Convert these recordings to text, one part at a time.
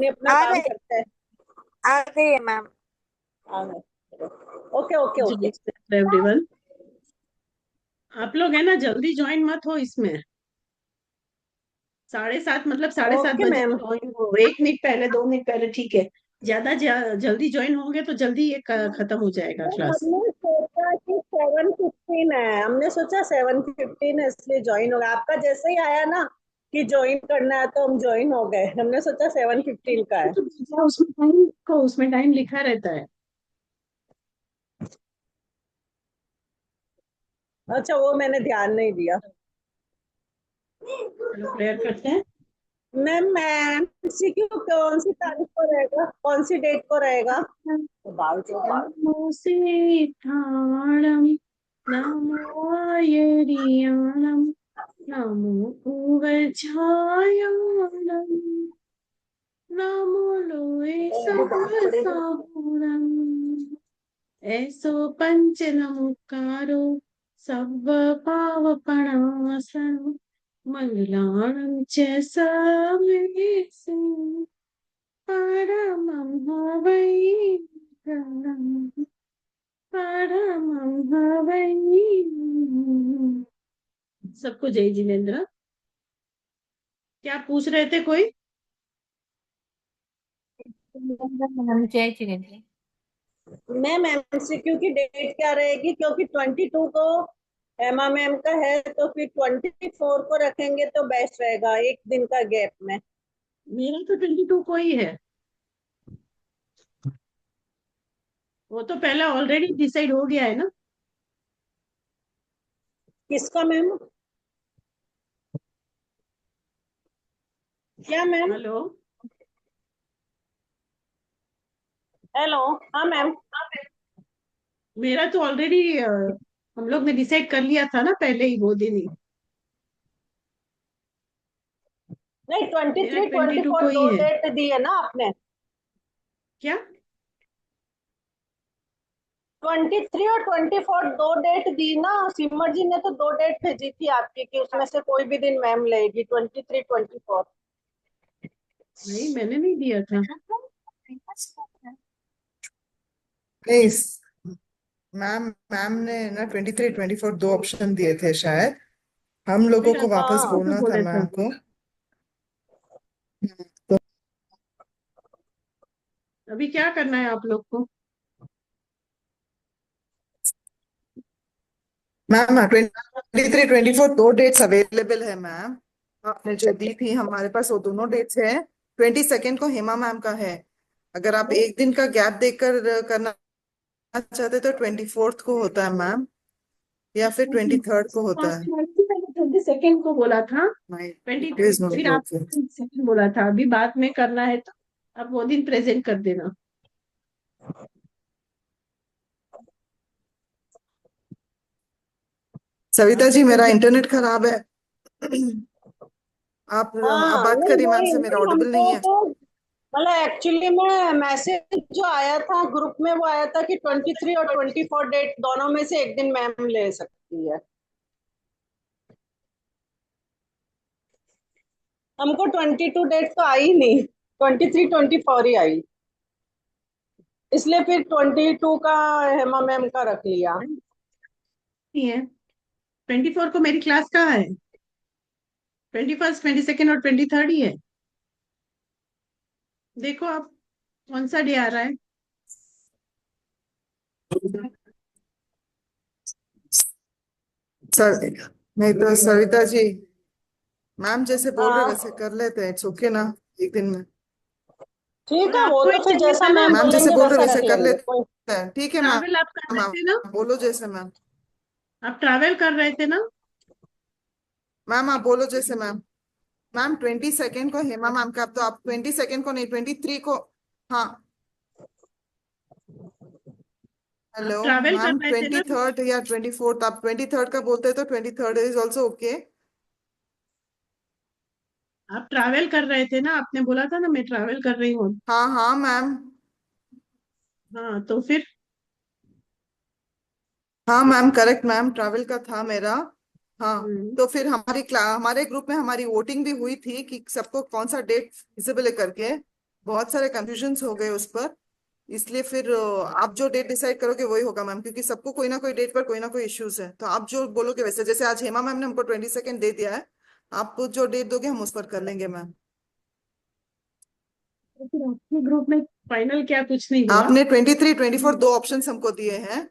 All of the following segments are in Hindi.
अपने अपना आ काम गए। करते हैं। आ गई है मैम। हाँ, ओके ओके जी ओके। एवरीवन, आप लोग है ना, जल्दी ज्वाइन मत हो इसमें। 7:30 मतलब 7:30 ओके बजे मैम। ज्वाइन हो, 1 मिनट पहले 2 मिनट पहले ठीक है। ज्यादा जल्दी ज्वाइन होंगे तो जल्दी ये खत्म हो जाएगा क्लास। हमने सोचा कि 7:15 है, हमने सोचा 7:15 है इसलिए ज्वाइन हो गया। आपका जैसे ही आया ना कि ज्वाइन करना है तो हम ज्वाइन हो गए। हमने सोचा 7:15 का है। तो उसमें टाइम लिखा रहता है। अच्छा, वो मैंने ध्यान नहीं दिया। चलो प्रेयर करते हैं। मैम मैम सीक्यू कौन सी तारीख को रहेगा, कौन सी डेट को रहेगा? बाल जो बाल। नमो सीतारम, नमो आयरियाणम, नमो पूवज्झायाणम, नमो लोए सब साहुरम, ऐसो पंच नमोकारो सब पावपणासनं, मंगलानं च समेसि परमं हवै परमं हवै। सबको जय जिनेन्द्र। क्या पूछ रहे थे कोई? मैम जय श्री कृष्ण। मैम एमसीक्यू की डेट क्या रहेगी? क्योंकि 22 को एमा मैम का है तो फिर 24 को रखेंगे तो बेस्ट रहेगा, एक दिन का गैप में। मेरा तो 22 को ही है। वो तो पहले ऑलरेडी डिसाइड हो गया है ना। किसका मैम? क्या मैम? हेलो। हेलो। हाँ मैम। मेरा तो ऑलरेडी हम लोग ने डिसाइड कर लिया था ना पहले ही, वो दिन ही। नहीं, ट्वेंटी मेरा three twenty twenty two four को ही दो है। डेट दी है ना आपने? क्या? 23 और 24 दो डेट दी ना। सिमर जी ने तो दो डेट भेजी थी आपकी कि उसमें से कोई भी दिन मैम लेगी, 23 24। नहीं, मैंने नहीं दिया था। नहीं, मैम मैम ने ना 23 24 दो ऑप्शन दिए थे शायद। हम लोगों फिर को आपने वापस हाँ। किसको बोलना था बोला था? मैम को। तो अभी क्या करना है आप लोग को? मैम 23 24 दो डेट्स अवेलेबल है मैम। आपने जो दी थी हमारे पास वो दोनों डेट्स है। 22 को हेमा मैम का है। अगर आप एक दिन का गैप देकर करना चाहते तो 24 को होता है मैम, या फिर 23 को होता है। आपने 22 को बोला था। माय 20 इट इज फिर नॉट आप ओके। 22 बोला था। अभी बाद में करना है तो आप वो दिन प्रेजेंट कर देना। सविता आपने जी तो मेरा जो इंटरनेट खराब है। आप हाँ बात नहीं करिए मैम वही से, मेरा नहीं, ऑडिबल नहीं हमको है। तो मतलब एक्चुअली में मैसेज जो आया था ग्रुप में वो आया था कि 23 और 24 डेट दोनों में से एक दिन मैम ले सकती है। हमको 22 डेट तो आई नहीं, 23 24 ही आई। इसलिए फिर 22 का हेमा मैम का रख लिया। नहीं है। 24 को मेरी क्लास कहाँ है? 21, 22 और 23 ही है। देखो आप कौन सा डे आ रहा है। सर नहीं तो सविता जी, मैम जैसे बोल रहे हाँ वैसे कर लेते हैं, इट्स ओके ना, एक दिन में। ठीक और है, वो आपको ही तो फिर चाहिए जैसा था ना। मैम मैम जैसे बोलेंगे बोल रहे वैसा वैसे रख कर लेंगे कोई। लेते हैं, ठीक है ट्रैवल आप कर मैम। रहे आप थे ना। बोलो जैसे मैम। आप ट्रैवल कर रहे थे ना। मैम आप बोलो जैसे मैम। मैम 22 को हेमा मैम का, अब तो आप 22 को नहीं 23 को। हाँ। आप हेलो ट्रैवल कर मैम, रहे थे ना। 23 या 24, आप 23 का बोलते तो 23 इज ऑल्सो ओके। आप ट्रैवल कर रहे थे ना, आपने बोला था ना मैं ट्रैवल कर रही हूँ। हाँ हाँ मैम। हाँ तो फिर। हाँ मैम करेक्ट मैम, ट्रैवल का था मेरा। हाँ। हम्म, तो फिर हमारे ग्रुप में हमारी वोटिंग भी हुई थी कि सबको कौन सा डेट फिजिबल है करके। बहुत सारे कंफ्यूजन्स हो गए उस पर। इसलिए फिर आप जो डेट डिसाइड करोगे वही होगा मैम, क्योंकि सबको कोई ना कोई डेट पर कोई ना कोई इश्यूज है। तो आप जो बोलोगे वैसे, जैसे आज हेमा मैम ने हमको 22 दे दिया है, आप जो डेट दोगे हम उस पर कर लेंगे मैम। तो फिर आपके ग्रुप में फाइनल क्या कुछ नहीं हुआ? आपने 23 24 दो ऑप्शंस हमको दिए हैं।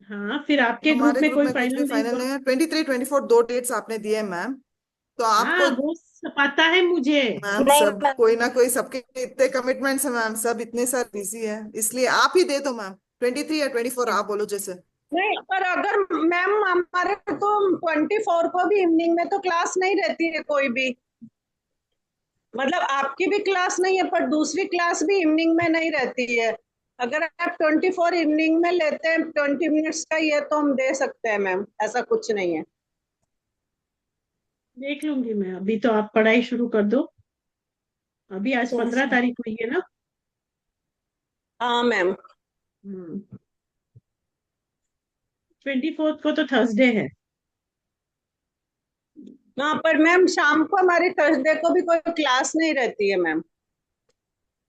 हाँ, फिर आपके ग्रुप हमारे में ग्रुप कोई में कुछ भी फाइनल नहीं फाइनल हुआ? नहीं है। 23 24 दो डेट्स आपने दिए हैं मैम। तो आपको हाँ, वो पता है मुझे। मैम नहीं सब कोई ना कोई, सबके इतने कमिटमेंट्स हैं मैम, सब इतने सारे बिजी है, इसलिए आप ही दे दो मैम। 23 या 24 आप बोलो जैसे। नहीं, पर अगर मैम हमारे तो 24 को भी इवनिंग में तो क्लास नहीं रहती है कोई भी। मतलब आपकी भी क्लास नहीं है, पर दूसरी क्लास भी इवनिंग में नहीं रहती है। अगर आप 24 इवनिंग में लेते हैं 20 मिनट्स का, ये तो हम दे सकते हैं मैम, ऐसा कुछ नहीं है। देख लूंगी मैं, अभी तो आप पढ़ाई शुरू कर दो। अभी आज 15 तारीख हुई है ना? हाँ मैम। 24 को तो थर्सडे है। हाँ, पर मैम शाम को हमारी थर्सडे को भी कोई क्लास नहीं रहती है मैम।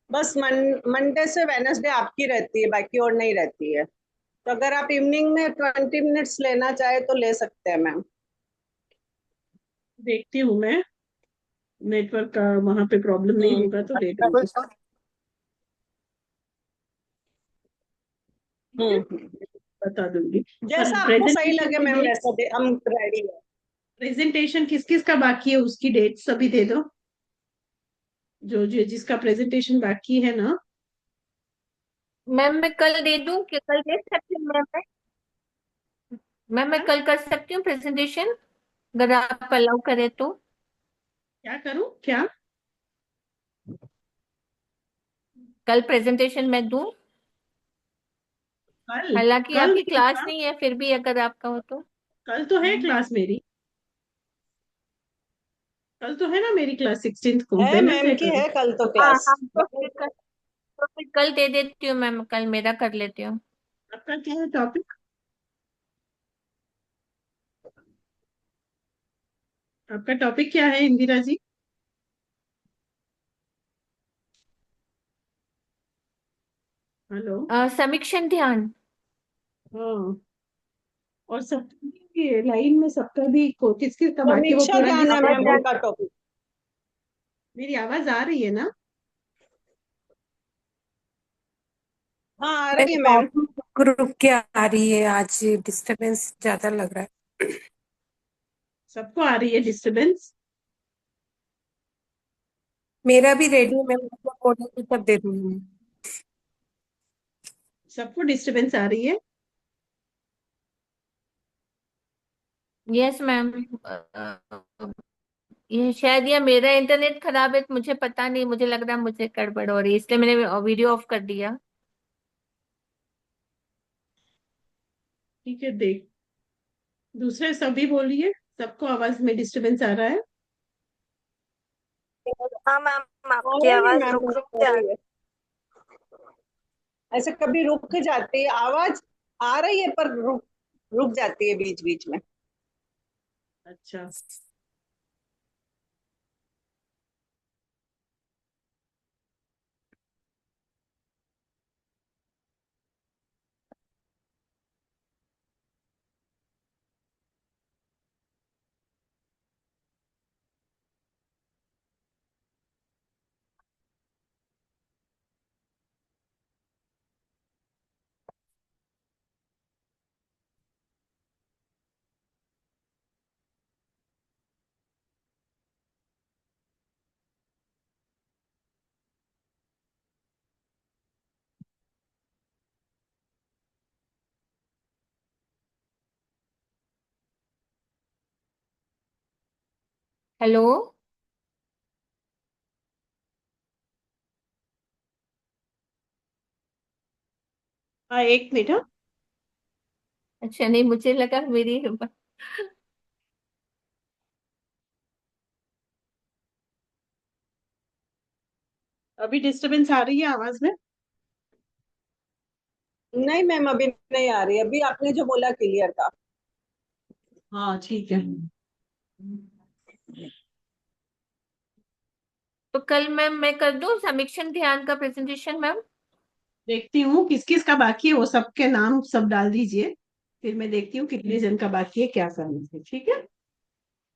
बस मंडे से वेनसडे आपकी रहती है, बाकी और नहीं रहती है। तो अगर आप इवनिंग में 20 मिनट्स लेना चाहे तो ले सकते हैं मैम। देखती हूँ मैं, नेटवर्क का वहां पे प्रॉब्लम नहीं होगा तो ले लूंगी। हम्म। ठीक है, बता दूंगी। पर जैसा आपको सही प्रेजेंटेशन लगे की मैम वैसा डेट्स, हम रेडी है। प्रेजेंटेशन किस किस का बाकी है उसकी डेट्स अभी दे दो। जो जो जिसका प्रेजेंटेशन बाकी है ना। मैम मैं कल दे दूं कि कल दे सकती हूँ मैम मैं क्या कल कर सकती हूँ प्रेजेंटेशन, अगर आप अलाउ करें तो। क्या करूं क्या? कल प्रेजेंटेशन मैं दूं, कल? हालांकि कल आपकी नहीं क्लास था। नहीं है, फिर भी अगर आपका हो तो। कल तो है क्लास मेरी। कल तो है ना मेरी क्लास 16 को, है मैम वेडनेसडे की, कल। है कल तो हाँ क्लास। हाँ, तो फिर कल दे देती हूँ मैम, कल मेरा कर लेती हूँ। आपका क्या है टॉपिक? आपका टॉपिक क्या है इंदिरा जी? हेलो। समीक्षण ध्यान। हाँ, और सब लाइन में सबका भी किस किस का बाकी है वो समीक्षा पूरा ध्यान लिस्ट है कर मैम दो। उनका टॉपिक। मेरी आवाज आ रही है ना? हाँ, आ रही मेरी है मैम। बात ग्रुप की आ रही है, आज डिस्टरबेंस ज्यादा लग रहा है। सबको आ रही है डिस्टरबेंस? मेरा भी रेडी है, मैं मतलब कोडिंग सब दे दूंगी। सबको डिस्टरबेंस आ रही है? Yes ma'am. ये शायद या मेरा इंटरनेट खराब है, तो मुझे पता नहीं, मुझे लग रहा है मुझे गड़बड़ हो रही है, इसलिए मैंने वीडियो ऑफ कर दिया। ठीक है, देख, दूसरे सभी बोलिए, सबको आवाज में डिस्टरबेंस आ रहा है? हाँ मैम, आ आपकी रही है आवाज मैम, रुक रुक आ के आ रही है। ऐसे कभी रुक के जाती है आवाज। आ रही है पर रुक रुक जाती है बीच बीच में। अच्छा। हेलो। हाँ, एक मिनट, हाँ। अच्छा, नहीं मुझे लगा मेरी। अभी डिस्टरबेंस आ रही है आवाज में? नहीं मैम, अभी नहीं आ रही, अभी आपने जो बोला क्लियर था। हाँ, ठीक है। तो कल मैम मैं कर दूं समीक्षण ध्यान का प्रेजेंटेशन मैम? देखती हूँ किस किस का बाकी है, वो सबके नाम सब डाल दीजिए, फिर मैं देखती हूँ कितने जन का बाकी है, क्या करना है, ठीक है।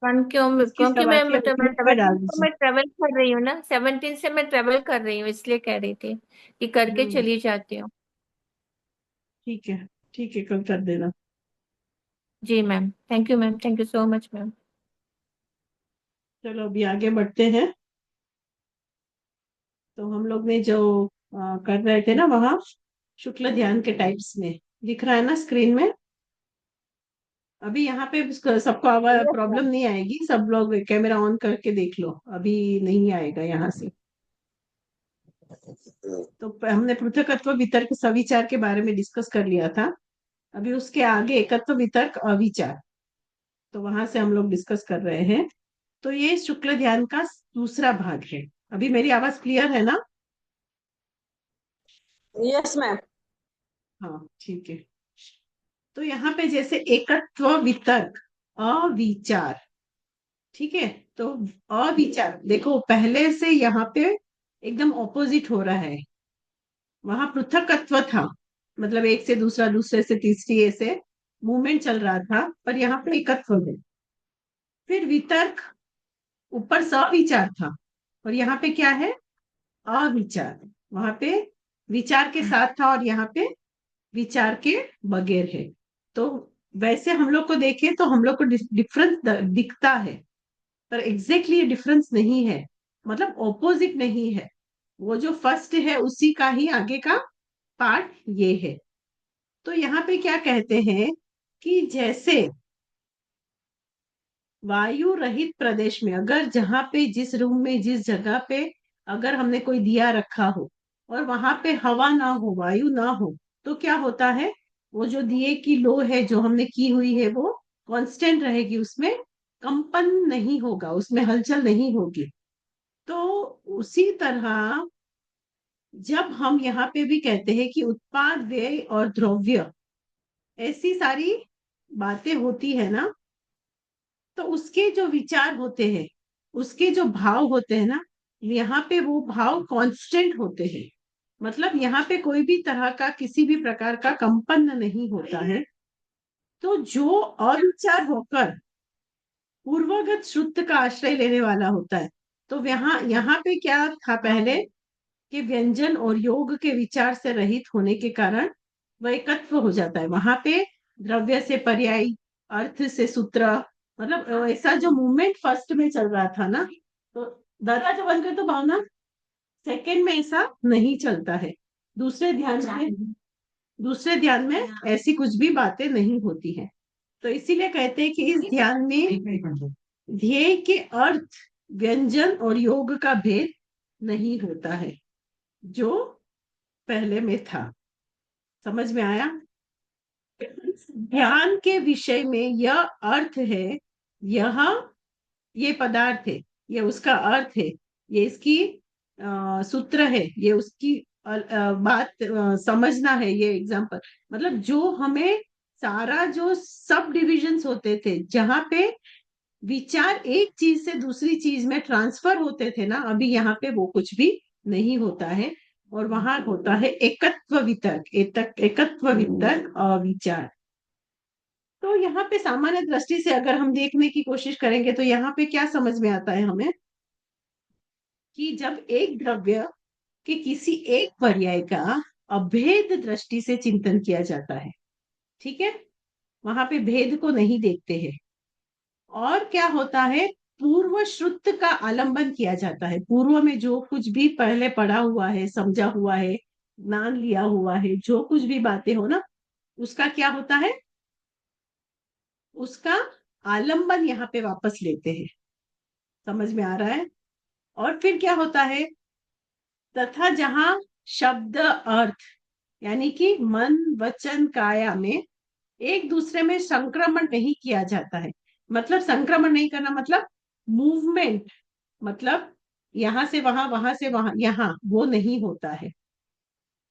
किस किस का क्योंकि मैं बाकी है वो मतलब मैं ग्रुप में डाल 17 को दीजिए। मैं ट्रेवल कर रही हूँ ना, 17 से मैं ट्रेवल कर रही हूँ, इसलिए कह रही थी कि करके हम्म। चली जाती हूँ। ठीक है, ठीक है, कल कर देना। जी ma'am, thank you ma'am, thank you so much ma'am. चलो अभी आगे बढ़ते हैं। तो हम लोग ने जो कर रहे थे ना वहाँ, शुक्ल ध्यान के टाइप्स में दिख रहा है ना स्क्रीन में। अभी यहाँ पे सबको आवाज यस प्रॉब्लम मैम। नहीं आएगी, सब लोग कैमरा ऑन करके देख लो, अभी नहीं आएगा यहाँ से। तो हमने पृथकत्व वितर्क सविचार के बारे में डिस्कस कर लिया था। अभी उसके आगे एकत्व वितर्क अविचार, तो वहां से हम लोग डिस्कस कर रहे हैं। तो ये शुक्ल ध्यान का दूसरा भाग है। अभी मेरी आवाज क्लियर है ना? Yes ma'am. हाँ, ठीक है। तो यहाँ पे जैसे एकत्व वितर्क अविचार, ठीक है। तो अविचार देखो, पहले से यहाँ पे एकदम ऑपोजिट हो रहा है। वहां पृथकत्व था, मतलब एक से दूसरा, दूसरे से तीसरी, ऐसे मूवमेंट चल रहा था, पर यहाँ पे एकत्व है। फिर वितर्क, ऊपर सविचार था, और यहाँ पे क्या है? अविचार। वहां पे विचार के साथ था, और यहाँ पे विचार के बगैर है। तो वैसे हम लोग को देखें तो हम लोग को डिफरेंस दिखता है, पर एग्जैक्टली डिफरेंस नहीं है, मतलब ऑपोजिट नहीं है। वो जो फर्स्ट है उसी का ही आगे का पार्ट ये है। तो यहाँ पे क्या कहते हैं कि जैसे वायु रहित प्रदेश में, अगर जहां पे जिस रूम में जिस जगह पे अगर हमने कोई दिया रखा हो और वहां पे हवा ना हो, वायु ना हो, तो क्या होता है? वो जो दिए की लो है जो हमने की हुई है वो कांस्टेंट रहेगी, उसमें कंपन नहीं होगा, उसमें हलचल नहीं होगी। तो उसी तरह जब हम यहाँ पे भी कहते हैं कि उत्पाद, व्यय और द्रव्य, ऐसी सारी बातें होती है ना, तो उसके जो विचार होते हैं, उसके जो भाव होते हैं ना, यहाँ पे वो भाव कांस्टेंट होते हैं। मतलब यहाँ पे कोई भी तरह का, किसी भी प्रकार का कंपन नहीं होता है। तो जो अविचार होकर पूर्वगत शुद्ध का आश्रय लेने वाला होता है, तो यहाँ पे क्या था पहले, कि व्यंजन और योग के विचार से रहित होने के कारण वह एकत्व हो जाता है। वहां पे द्रव्य से पर्याय, अर्थ से सूत्र, मतलब ऐसा जो मूवमेंट फर्स्ट में चल रहा था ना, तो दरवाजा बंद कर, तो भावना सेकंड में ऐसा नहीं चलता है। दूसरे ध्यान में, दूसरे ध्यान में ऐसी कुछ भी बातें नहीं होती है। तो इसीलिए कहते हैं कि इस ध्यान में ध्येय के अर्थ, व्यंजन और योग का भेद नहीं होता है, जो पहले में था। समझ में आया? ध्यान के विषय में यह अर्थ है, यह ये पदार्थ है, ये उसका अर्थ है, ये इसकी सूत्र है, ये उसकी बात समझना है, ये एग्जाम्पल। मतलब जो हमें सारा जो सब डिविजन्स होते थे, जहां पे विचार एक चीज से दूसरी चीज में ट्रांसफर होते थे ना, अभी यहाँ पे वो कुछ भी नहीं होता है। और वहां होता है एकत्व वितर्क, एकत्व वितर्क अविचार। तो यहाँ पे सामान्य दृष्टि से अगर हम देखने की कोशिश करेंगे तो यहाँ पे क्या समझ में आता है हमें, कि जब एक द्रव्य के किसी एक पर्याय का अभेद दृष्टि से चिंतन किया जाता है, ठीक है, वहां पे भेद को नहीं देखते हैं, और क्या होता है, पूर्व श्रुत का आलंबन किया जाता है। पूर्व में जो कुछ भी पहले पढ़ा हुआ है, समझा हुआ है, ज्ञान लिया हुआ है, जो कुछ भी बातें हो ना, उसका क्या होता है, उसका आलंबन यहाँ पे वापस लेते हैं। समझ में आ रहा है? और फिर क्या होता है, तथा जहां शब्द अर्थ, यानी कि मन वचन काया में एक दूसरे में संक्रमण नहीं किया जाता है। मतलब संक्रमण नहीं करना, मतलब मूवमेंट, मतलब यहां से वहां, वहां से वहां, यहाँ वो नहीं होता है।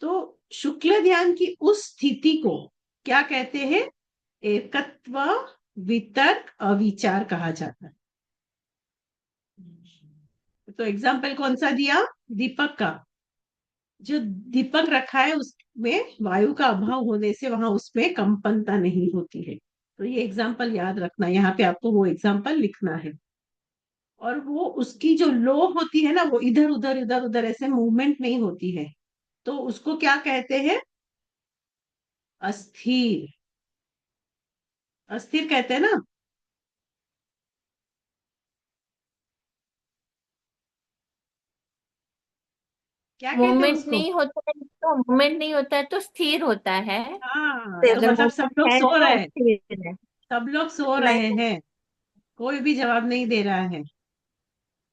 तो शुक्ल ध्यान की उस स्थिति को क्या कहते हैं? एकत्व वितर्क अविचार कहा जाता है। तो एग्जाम्पल कौन सा दिया? दीपक का। जो दीपक रखा है उसमें वायु का अभाव होने से वहां उसमें कंपनता नहीं होती है। तो ये एग्जाम्पल याद रखना, यहाँ पे आपको वो एग्जाम्पल लिखना है। और वो उसकी जो लो होती है ना, वो इधर उधर इधर उधर ऐसे मूवमेंट नहीं होती है, तो उसको क्या कहते हैं? अस्थिर। अस्थिर कहते हैं ना। क्या कहते हैं मूवमेंट उसको? नहीं होता है तो मूवमेंट नहीं होता है तो स्थिर होता है। हाँ, तो अगर मतलब सब मूवमेंट लोग है सो तो रहे हैं। स्थिर है। सब लोग सो रहे नहीं, हैं, कोई भी जवाब नहीं दे रहा है,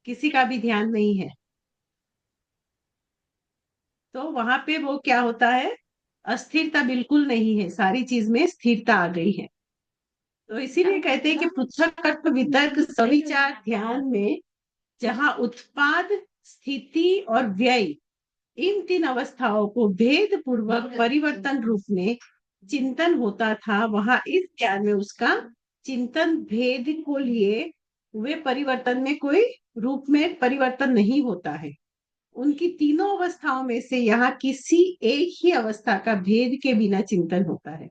किसी का भी ध्यान नहीं है। तो वहां पे वो क्या होता है? अस्थिरता बिल्कुल नहीं है, सारी चीज में स्थिरता आ गई है। तो इसीलिए कहते हैं कि पृथक वितर्क सविचार ध्यान में जहां उत्पाद, स्थिति और व्यय, इन तीन अवस्थाओं को भेद पूर्वक परिवर्तन रूप में चिंतन होता था, वहां इस ज्ञान में उसका चिंतन भेद को लिए हुए परिवर्तन में कोई रूप में परिवर्तन नहीं होता है। उनकी तीनों अवस्थाओं में से यहाँ किसी एक ही अवस्था का भेद के बिना चिंतन होता है।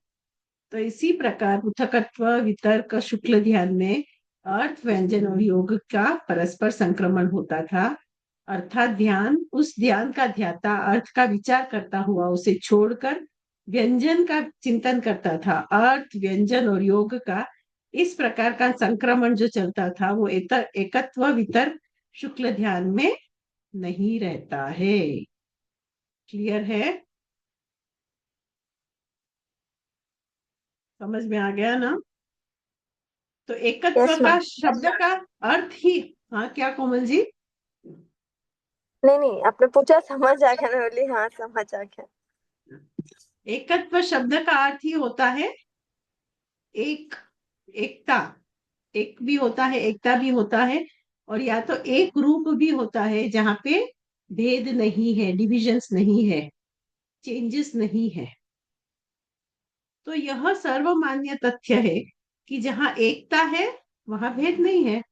तो इसी प्रकार पृथकत्व, वितर्क, शुक्ल ध्यान में अर्थ, व्यंजन और योग का परस्पर संक्रमण होता था। अर्थात ध्यान उस ध्यान का ध्याता अर्थ का विचार करता हुआ उसे छोड़कर व्यंजन का चिंतन करता था। अर्थ, व्यंजन और योग का इस प्रकार का संक्रमण जो चलता था वो एकत्व वितर्क शुक्ल ध्यान में नहीं रहता है। क्लियर है? समझ में आ गया ना? तो एकत्व यस का मैम। शब्द का अर्थ ही, हाँ क्या कोमल जी? नहीं नहीं, आपने पूछा समझ आ गया, मैं बोली हाँ समझ आ गया। एकत्व शब्द का अर्थ ही होता है एक, एकता। एक भी होता है, एकता भी होता है, और या तो एक रूप भी होता है जहां पे भेद नहीं है, डिविजन्स नहीं है, चेंजेस नहीं है। तो यह सर्वमान्य तथ्य है कि जहां एकता है वहां भेद नहीं है,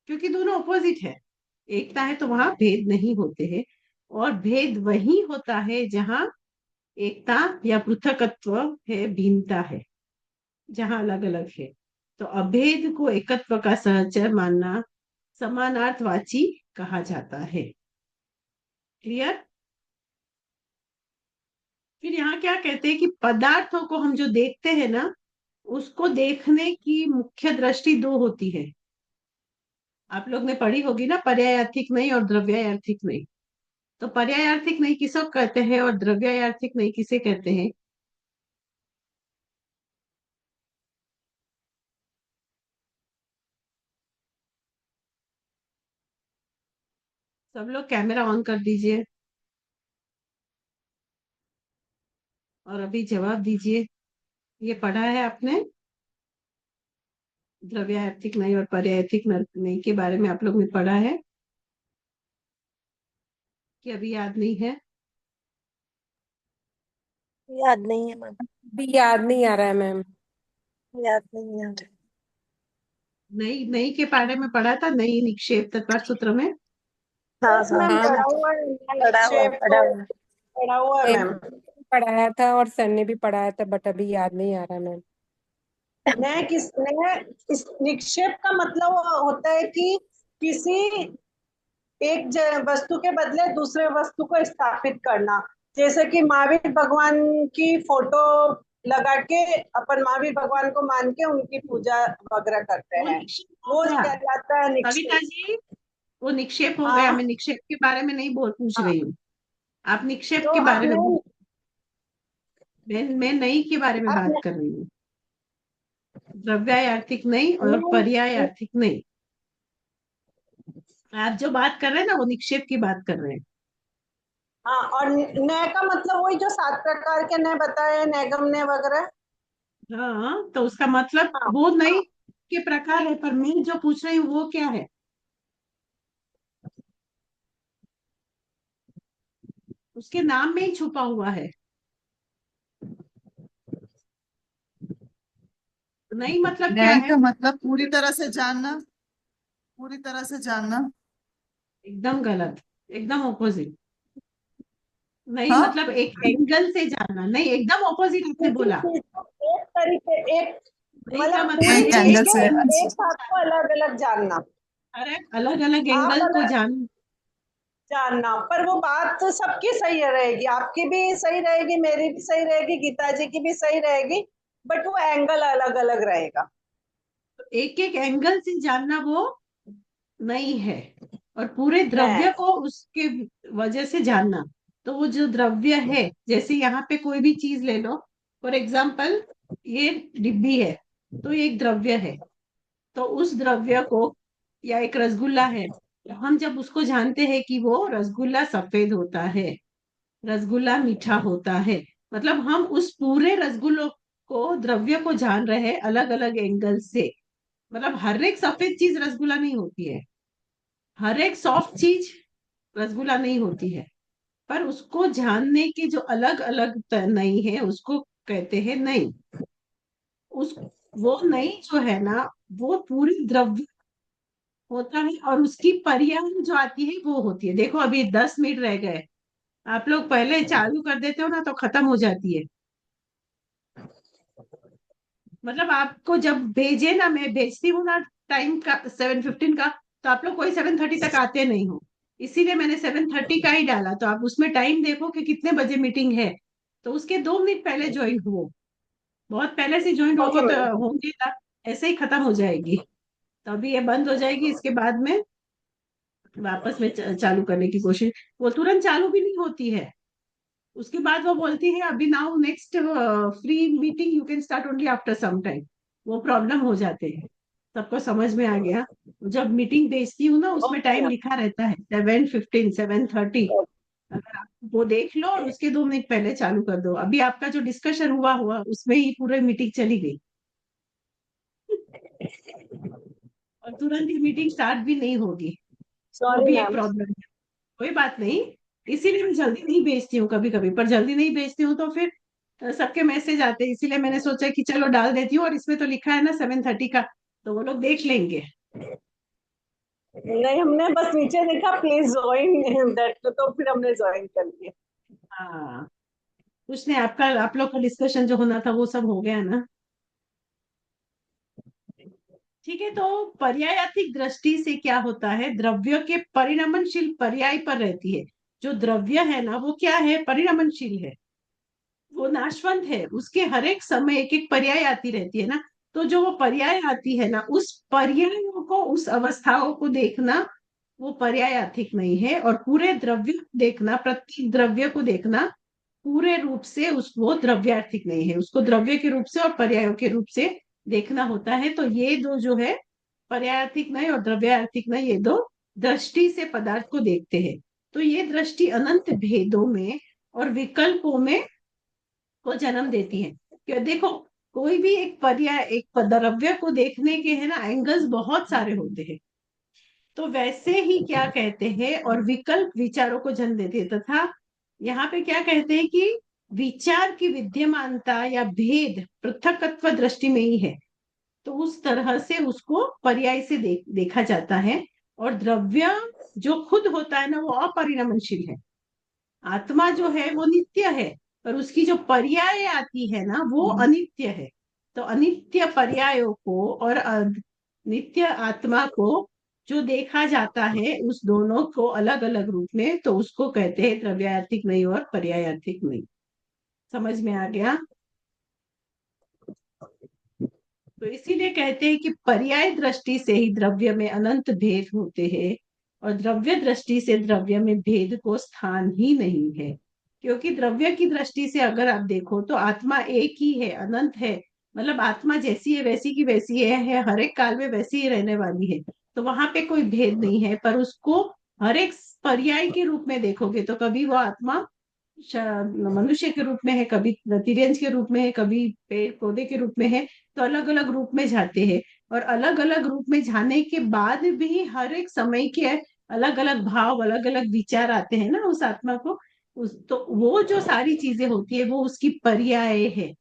क्योंकि दोनों अपोजिट है। एकता है तो वहां भेद नहीं होते हैं, और भेद वही होता है जहां एकता या पृथकत्व है, भिन्नता है, जहां अलग अलग है। तो अभेद को एकत्व का सहचर मानना समानार्थवाची कहा जाता है। क्लियर? फिर यहाँ क्या कहते हैं कि पदार्थों को हम जो देखते हैं ना, उसको देखने की मुख्य दृष्टि दो होती है। आप लोग ने पढ़ी होगी ना, पर्यायार्थिक नहीं और द्रव्यार्थिक नहीं। तो पर्यायार्थिक नहीं किसको कहते हैं और द्रव्यार्थिक नहीं किसे कहते हैं? सब लोग कैमरा ऑन कर दीजिए और अभी जवाब दीजिए। ये पढ़ा है आपने? द्रव्यार्थिक नहीं और पर्यायर्थिक नहीं के बारे में आप लोग ने पढ़ा है कि अभी याद नहीं है? याद नहीं है मैम। भी याद नहीं आ रहा है मैम। याद नहीं है। नई नई के बारे में पढ़ा था, नई निक्षेप तत्पर सूत्र में। हाँ यस हाँ मैम, हाँ पढ़ा मैम, हुआ है, पढ़ा हुआ है, निक्षेप पढ़ा तो हुआ है। पढ़ा हुआ है मैम। पढ़ाया था और सर ने भी पढ़ाया था, बट अभी याद नहीं आ रहा मैम। इस निक्षेप का मतलब होता है कि किसी एक वस्तु के बदले दूसरे वस्तु को स्थापित करना। जैसे कि महावीर भगवान की फोटो लगा के अपन महावीर भगवान को मान के उनकी पूजा वगैरह करते वो हैं, निक्षेप हो वो गया कहलाता है कविता निक्षेप। जी, वो निक्षेप हो गया। हाँ मैं निक्षेप के बारे में नहीं पूछ हाँ। रही हूँ। आप निक्षेप तो के बारे में आपने मैं नई के बारे में बात आपने कर रही हूँ। द्रव्यार्थिक नहीं और नहीं, पर्यायार्थिक नहीं। आप जो बात कर रहे हैं ना वो निक्षेप की बात कर रहे हैं। हाँ, और नय का मतलब वही जो 7 प्रकार के नय बताए, नैगम नय वगैरह। हाँ, तो उसका मतलब हाँ, वो नई के प्रकार है, पर मैं जो पूछ रही हूँ वो क्या है? उसके नाम में ही छुपा हुआ है। नई मतलब क्या न्याय है? का मतलब पूरी तरह से जानना, पूरी तरह से जानना। एकदम गलत, एकदम ऑपोजिट। नहीं हाँ, मतलब एक एंगल से जानना, नहीं एकदम ऑपोजिट आपने किसी बोला। चीज को एक तरीके, एक नहीं का मतलब मतलब पूरी एक है चीज एंगल एक के से, एंगल एक अच्छा। को बात को अलग अलग जानना। अलग अलग आप एंगल को अलग जान। जानना, पर वो बात तो सबकी सही रहेगी, आपकी भी सही रहेगी, मेरी भी सही रहेगी, गीता जी की भी सही रहेगी, बट वो एंगल अलग अलग रहेगा। एक एक एंगल से जानना वो नहीं है, और पूरे है। द्रव्य को उसके वजह से जानना। तो वो जो द्रव्य है, जैसे यहाँ पे कोई भी चीज ले लो, फॉर एग्जाम्पल ये डिब्बी है, तो ये एक द्रव्य है। तो उस द्रव्य को, या एक रसगुल्ला है, तो हम जब उसको जानते हैं कि वो रसगुल्ला सफेद होता है, रसगुल्ला मीठा होता है, मतलब हम उस पूरे रसगुल्लो को, द्रव्य को जान रहे हैं अलग अलग एंगल से। मतलब हर एक सफेद चीज रसगुल्ला नहीं होती है, हर एक सॉफ्ट चीज रसगुल्ला नहीं होती है, पर उसको जानने के जो अलग अलग नहीं है उसको कहते हैं नहीं। उस वो नहीं जो है ना, वो पूरी द्रव्य होता है, और उसकी पर्याय जो आती है वो होती है। देखो अभी 10 मिनट रह गए, आप लोग पहले चालू कर देते हो ना तो खत्म हो जाती है। मतलब आपको जब भेजे ना, मैं भेजती हूँ ना टाइम का 7:15 का, तो आप लोग कोई 7:30 तक आते नहीं हो, इसीलिए मैंने 7:30 का ही डाला। तो आप उसमें टाइम देखो कि कितने बजे मीटिंग है, तो उसके 2 मिनट पहले ज्वाइन हुओ। बहुत पहले से ज्वाइन ओके होगो तो मैडम। होंगे ना, ऐसे ही खत्म हो जाएगी। तो अभी ये बंद हो जाएगी, इसके बाद में वापस में चालू करने की कोशिश, वो तुरंत चालू भी नहीं होती है। उसके बाद वो बोलती है अभी now next free meeting you can start only after some time. वो प्रॉब्लम हो जाते हैं। सबको समझ में आ गया। जब मीटिंग भेजती हूँ ना उसमें ओके टाइम मैम। लिखा रहता है 7:15, 7:30। अगर आप वो देख लो और उसके 2 मिनट पहले चालू कर दो। अभी आपका जो डिस्कशन हुआ हुआ उसमें ही पूरी मीटिंग चली गई, और तुरंत ही मीटिंग स्टार्ट भी नहीं होगी। वो सॉरी भी एक मैम। प्रॉब्लम है। कोई बात नहीं, इसीलिए मैं जल्दी नहीं भेजती हूँ कभी कभी, पर जल्दी नहीं भेजती हूँ तो फिर सबके मैसेज आते हैं, इसीलिए मैंने सोचा कि चलो डाल देती हूँ। और इसमें तो लिखा है ना 7:30 का, तो वो लोग देख लेंगे। नहीं, हमने बस नीचे देखा प्लीज ज्वाइन दैट, तो फिर हमने ज्वाइन कर लिया। हाँ, कुछ नहीं, आपका आप लोग का डिस्कशन जो होना था वो सब हो गया ना। ठीक है, तो पर्यायात्मक दृष्टि से क्या होता है, द्रव्य के परिणमनशील पर्याय पर रहती है। जो द्रव्य है ना वो क्या है, परिणमनशील है, वो नाशवंत है, उसके हर एक समय एक एक पर्याय आती रहती है ना। तो जो वो पर्याय आती है ना, उस पर्यायों को, उस अवस्थाओं को देखना वो पर्यायार्थिक नहीं है। और पूरे द्रव्य को देखना, प्रत्येक द्रव्य को देखना पूरे रूप से, उस वो द्रव्यार्थिक नहीं है। उसको द्रव्य के रूप से और पर्यायों के रूप से देखना होता है। तो ये दो जो है, पर्यायार्थिक नहीं और द्रव्यार्थिक नहीं, ये दो दृष्टि से पदार्थ को देखते हैं। तो ये दृष्टि अनंत भेदों में और विकल्पों में को जन्म देती है। कि देखो, कोई भी एक पर्याय, एक द्रव्य को देखने के है ना एंगल्स बहुत सारे होते हैं। तो वैसे ही क्या कहते हैं, और विकल्प विचारों को जन्म देते हैं, तथा यहाँ पे क्या कहते हैं कि विचार की विद्यमानता या भेद पृथकत्व दृष्टि में ही है। तो उस तरह से उसको पर्याय से देखा जाता है। और द्रव्य जो खुद होता है ना वो अपरिणमनशील है। आत्मा जो है वो नित्य है, पर उसकी जो पर्याय आती है ना वो अनित्य है। तो अनित्य पर्यायों को और नित्य आत्मा को जो देखा जाता है, उस दोनों को अलग अलग रूप में, तो उसको कहते हैं द्रव्यार्थिक नहीं और पर्यायार्थिक नहीं। समझ में आ गया? तो इसीलिए कहते हैं कि पर्याय दृष्टि से ही द्रव्य में अनंत भेद होते हैं, और द्रव्य दृष्टि से द्रव्य में भेद को स्थान ही नहीं है। क्योंकि द्रव्य की दृष्टि से अगर आप देखो तो आत्मा एक ही है, अनंत है। मतलब आत्मा जैसी है वैसी की वैसी है, हर एक काल में वैसी ही रहने वाली है। तो वहां पे कोई भेद नहीं है। पर उसको हर एक पर्याय के रूप में देखोगे तो कभी वो आत्मा मनुष्य के रूप में है, कभी तिर्यंज के रूप में है, कभी पेड़ पौधे के रूप में है। तो अलग अलग रूप में जाते हैं। और अलग अलग रूप में जाने के बाद भी हर एक समय के अलग अलग भाव, अलग अलग विचार आते हैं ना उस आत्मा को। तो वो जो सारी चीजें होती है वो उसकी पर्याय है।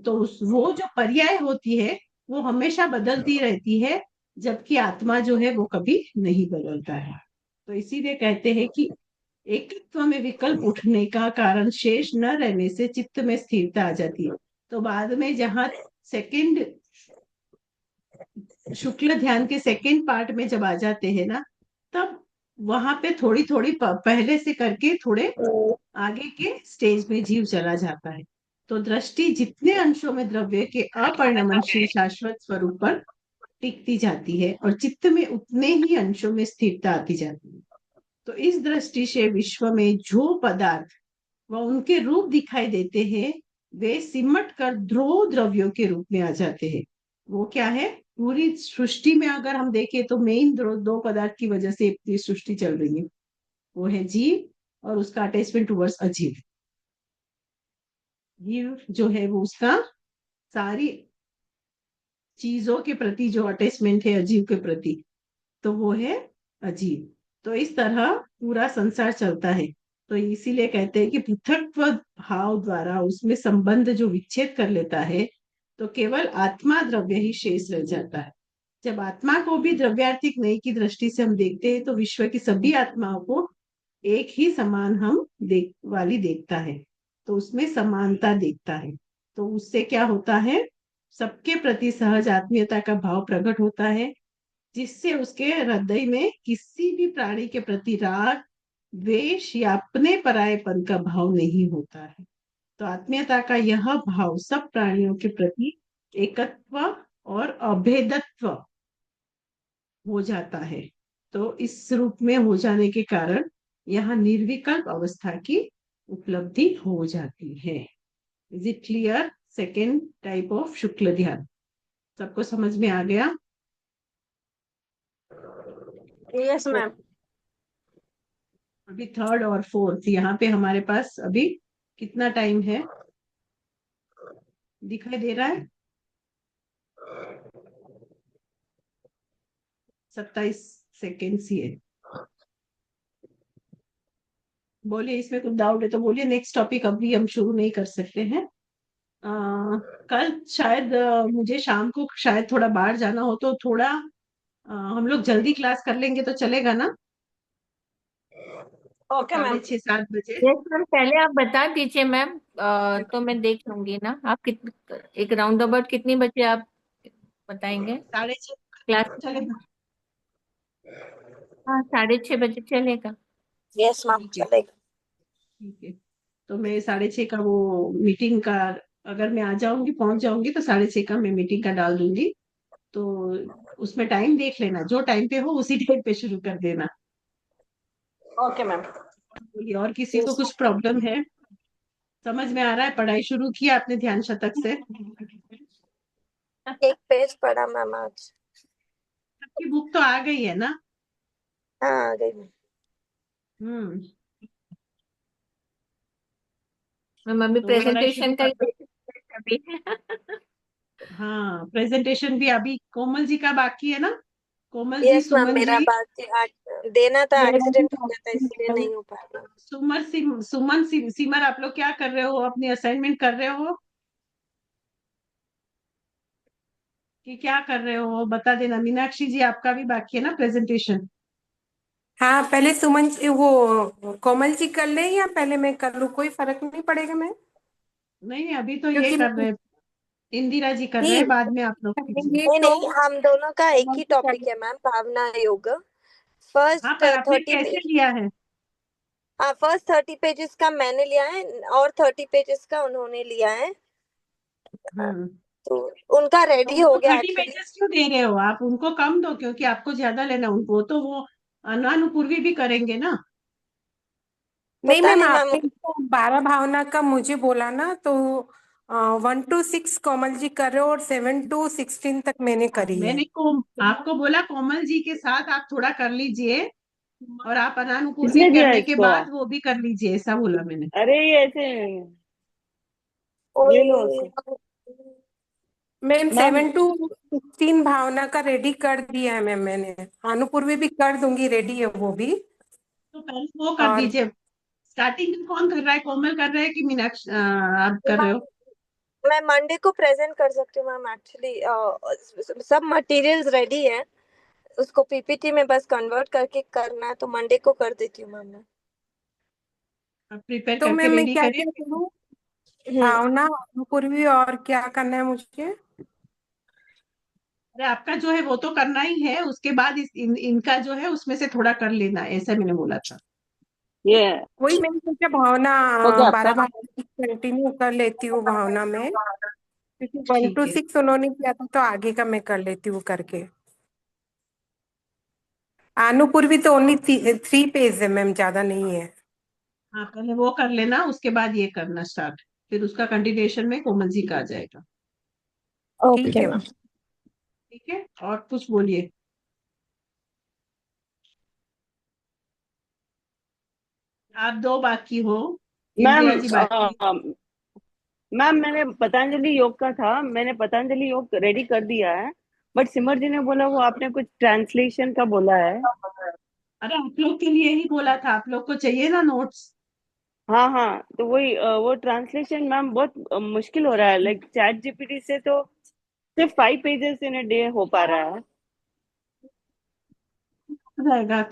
तो वो जो पर्याय होती है वो हमेशा बदलती रहती है, जबकि आत्मा जो है वो कभी नहीं बदलता है। तो इसीलिए कहते हैं कि एकत्व में विकल्प उठने का कारण शेष न रहने से चित्त में स्थिरता आ जाती है। तो बाद में जहाँ सेकंड शुक्ल ध्यान के सेकंड पार्ट में जब आ जाते हैं ना, तब वहां पे थोड़ी थोड़ी पहले से करके थोड़े आगे के स्टेज में जीव चला जाता है। तो दृष्टि जितने अंशों में द्रव्य के अपरिणमनशील शाश्वत स्वरूप पर टिकती जाती है और चित्त में उतने ही अंशों में स्थिरता आती जाती है। तो इस दृष्टि से विश्व में जो पदार्थ व उनके रूप दिखाई देते हैं, वे सिमट कर ध्रुव द्रव्यों के रूप में आ जाते हैं। वो क्या है? पूरी सृष्टि में अगर हम देखें तो मेन दो पदार्थ की वजह से पूरी सृष्टि चल रही है। वो है जीव और उसका अटैचमेंट टुवर्ड्स अजीव। जीव जो है वो उसका सारी चीजों के प्रति जो अटैचमेंट है अजीव के प्रति, तो वो है अजीव। तो इस तरह पूरा संसार चलता है। तो इसीलिए कहते हैं कि पृथकत्व भाव द्वारा उसमें संबंध जो विच्छेद कर लेता है, तो केवल आत्मा द्रव्य ही शेष रह जाता है। जब आत्मा को भी द्रव्यार्थिक नई की दृष्टि से हम देखते हैं, तो विश्व की सभी आत्माओं को एक ही समान हम देखता है, तो उसमें समानता देखता है। तो उससे क्या होता है? सबके प्रति सहज आत्मीयता का भाव प्रकट होता है, जिससे उसके हृदय में किसी भी प्राणी के प्रति राग, द्वेष या अपने परायेपन का भाव नहीं होता है। तो आत्मीयता का यह भाव सब प्राणियों के प्रति एकत्व और अभेदत्व हो जाता है। तो इस रूप में हो जाने के कारण यहाँ निर्विकल्प अवस्था की उपलब्धि हो जाती है। Is it clear? Second type of शुक्ल ध्यान सबको समझ में आ गया? Yes ma'am. अभी थर्ड और फोर्थ यहाँ पे हमारे पास अभी कितना टाइम है? दिखाई दे रहा है? 27 सेकेंड्स ही है। बोलिए, इसमें कुछ डाउट है तो बोलिए। नेक्स्ट टॉपिक अभी हम शुरू नहीं कर सकते हैं। कल शायद मुझे शाम को शायद थोड़ा बाहर जाना हो, तो थोड़ा हम लोग जल्दी क्लास कर लेंगे तो चलेगा ना? Okay ma'am. 6:30-7 बजे। यस मैम, पहले आप बता दीजिए मैम, तो मैं देख लूंगी ना। आप एक राउंड अबाउट कितनी बजे आप बताएंगे 6:30 क्लास? चलेगा? हाँ, 6:30 बजे चलेगा। यस मैम, ठीक है, चलेगा। ठीक है। तो मैं 6:30 का वो मीटिंग का, अगर मैं आ जाऊंगी पहुंच जाऊंगी तो 6:30 का मैं मीटिंग का डाल दूंगी। तो उसमें टाइम देख लेना, जो टाइम पे हो उसी टाइम पे शुरू कर देना। Okay ma'am. बोलिए, और किसी को कुछ प्रॉब्लम है? समझ में आ रहा है? पढ़ाई शुरू किया आपने ध्यान शतक से? एक पेज पढ़ा मैम आज। सबकी बुक तो आ गई है ना? हाँ, आ गई मैम। हम्म। मैम अभी तो पढ़ाई शुरू प्रेजेंटेशन का कर ही दो। अभी हाँ, प्रेजेंटेशन भी अभी कोमल जी का बाकी है ना? कोमल जी, यस मैम, सुमन मेरा जी। बाकी आज देना था, एक्सीडेंट हो गया था इसलिए नहीं हो पाया। सुमन सीमर, आप लोग क्या कर रहे हो? अपनी असाइनमेंट कर रहे हो कि क्या कर रहे हो? बता देना। मीनाक्षी जी, आपका भी बाकी है ना प्रेजेंटेशन? हाँ, पहले सुमन वो कोमल जी कर ले या पहले मैं कर लूँ, कोई फर्क नहीं पड़ेगा मैं, नहीं, अभी तो ये क्योंकि कर रहे हैं, इंदिरा जी कर रहे नहीं हैं, बाद में आप लोग कीजिए। ये नहीं तो नहीं, हम दोनों का एक ही टॉपिक है मैम, भावना योग। हाँ, फर्स्ट पर आपने 30 कैसे पेज। लिया है? हाँ, फर्स्ट 30 पेजेस का मैंने लिया है और 30 पेजेस का उन्होंने लिया है। हम्म। तो उनका तो रेडी हो उनको गया 30 एक्चुअली। पेजेस क्यों दे रहे हो? आप उनको कम दो, क्योंकि आपको ज्यादा लेना। उनको तो वो अनानुपूर्वी भी करेंगे ना। नहीं पता मैम, नहीं मैम। आपने तो 12 भावना का मुझे बोला ना, तो 1 to 6 कोमल जी कर रहे हो और 7 to 16 तक मैंने करी है। आपको बोला कोमल जी के साथ आप थोड़ा कर लीजिए, और आप अनानुपूर्वी किसने दिया करने के इसको? बाद वो भी कर लीजिए, ऐसा बोला मैंने। अरे ये ऐसे ये लो ओए। उसको। मैम मैम 7 to 16 भावना का रेडी कर दिया है मैम मैंने। अनुपूर्वी भी कर दूंगी, रेडी है वो भी। तो पहले वो कर और दीजिए। स्टार्टिंग में कौन कर रहा है? कोमल कर रहा है कि मीनाक्षी आप कर रहे हो? मैं मंडे को प्रेजेंट कर सकती हूँ मैम, एक्चुअली सब मटेरियल्स रेडी है। उसको पीपीटी में बस कन्वर्ट करके करना है, तो मंडे को कर देती हूँ मैम मैं। प्रिपेयर तो करके मैम मैं रेडी क्या करें। क्या करूँ? हम्म। भावना, पूर्वी, और क्या करना है मुझे? अरे आपका जो है वो तो करना ही है, उसके बाद इनका जो है उसमें से थोड़ा कर लेना, ऐसा मैंने बोला था। ये वही मैंने सोचा भावना हो गया 12 आपका? भावना कंटिन्यू कर लेती हूँ भावना में, क्योंकि वन ठीक टू है। सिक्स उन्होंने किया था तो आगे का मैं कर लेती हूँ करके। अनुपूर्वी तो ओनली 3 पेज है मैम, ज्यादा नहीं है। हाँ पहले वो कर लेना, उसके बाद ये करना स्टार्ट, फिर उसका कंटिन्यूएशन में कोमल जी का आ जाएगा। ठीक ओके है मैम। मैम। ठीक है, और कुछ बोलिए। आप दो बाकी हो, मैम इंदिरा जी बाकी। मैम मैंने पतंजलि योग का था, मैंने पतंजलि योग रेडी कर दिया है, बट सिमर जी ने बोला वो आपने कुछ ट्रांसलेशन का बोला है। अरे आप लोग के लिए ही बोला था, आप लोग को चाहिए ना नोट्स। हाँ हाँ, तो वही वो ट्रांसलेशन मैम बहुत मुश्किल हो रहा है, लाइक चैट जीपीटी से तो सिर्फ 5 पेजेस इन अ डे हो पा रहा है। हो जाएगा तो